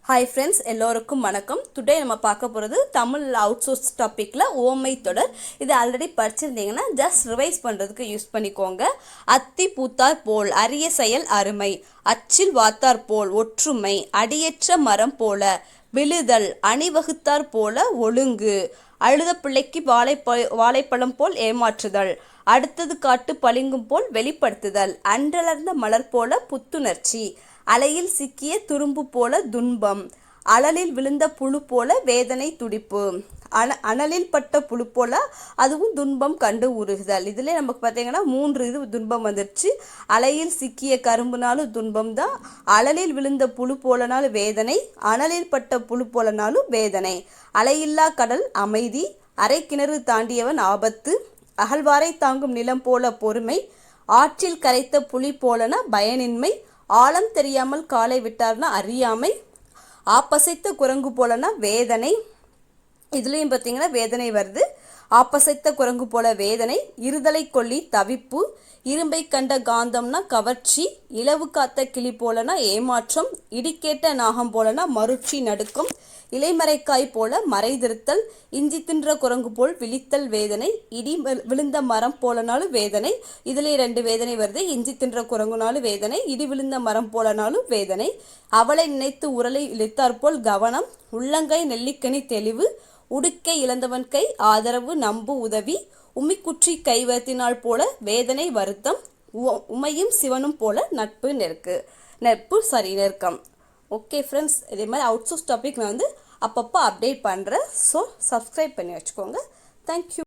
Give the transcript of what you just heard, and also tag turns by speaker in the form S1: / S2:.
S1: Hi friends, எல்லோருக்கும் வணக்கம். Today நம்ம பார்க்க போகிறது தமிழ் அவுட் சோர்ஸ் டாப்பிக்கில் ஓமை தொடர். இது ஆல்ரெடி படிச்சிருந்தீங்கன்னா ஜஸ்ட் ரிவைஸ் பண்ணுறதுக்கு யூஸ் பண்ணிக்கோங்க. அத்தி பூத்தார் போல் அரிய செயல் அருமை, அச்சில் வாத்தார் போல் ஒற்றுமை, அடியற்ற மரம் போல விழுதல், அணிவகுத்தார் போல ஒழுங்கு, அழுத பிள்ளைக்கு வாழைப்பழம் போல் ஏமாற்றுதல், அடுத்தது காட்டு பளிங்கும் போல் வெளிப்படுத்துதல், அன்றலர்ந்த மலர் போல புத்துணர்ச்சி, அலையில் சிக்கிய துரும்பு போல துன்பம், அழலில் விழுந்த புழு போல வேதனை துடிப்பு, அனலில் பட்ட புழு போல அதுவும் துன்பம் கண்டு உருகுதல். இதில் நமக்கு பார்த்தீங்கன்னா 3 துன்பம் வந்துடுச்சு. அலையில் சிக்கிய கரும்புனாலும் துன்பம் தான், அழலில் விழுந்த புழு போலனாலும் வேதனை, அனலில் பட்ட புழு போலனாலும் வேதனை, அலையில்லா கடல் அமைதி, அரை கிணறு தாண்டியவன் ஆபத்து, அகழ்வாரை தாங்கும் நிலம் போல பொறுமை, ஆற்றில் கரைத்த புலி போலனா பயனின்மை, ஆழம் தெரியாமல் காலை விட்டார்னா அறியாமை, ஆப்பசைத்த குரங்கு போலனா வேதனை. இதுலேயும் பார்த்தீங்கன்னா வேதனை வருது. ஆப்பசைத்த குரங்கு போல வேதனை, இருதலை கொல்லி தவிப்பு, இரும்பை கண்ட காந்தம்னா கவர்ச்சி, இலவு காத்த கிளி போலனா ஏமாற்றம், இடிக்கேட்ட நாகம் போலனா மருட்சி நடுக்கம், இலைமறைக்காய் போல மறைதிருத்தல், இஞ்சி தின்ற குரங்கு போல் விழித்தல் வேதனை, இடி விழுந்த மரம் போலனாலும் வேதனை. இதுலேயே 2 வேதனை வருது. இஞ்சி தின்ற குரங்குனாலும் வேதனை, இடி விழுந்த மரம் போலனாலும் வேதனை, அவளை நினைத்து உரலை இழுத்தாற்போல் கவனம், உள்ளங்கை நெல்லிக்கனி தெளிவு, உடுக்கை இழந்தவன் கை ஆதரவு நம்பு உதவி, உமிக்குற்றி கைவத்தினால் போல வேதனை வருத்தம், உமையும் சிவனும் போல நெருக்கம். ஓகே ஃப்ரெண்ட்ஸ், இதே மாதிரி அவுட் சோர்ஸ் டாபிக் நான் அப்பப்போ அப்டேட் பண்ணுறேன். ஸோ சப்ஸ்கிரைப் பண்ணி வச்சுக்கோங்க. தேங்க்யூ.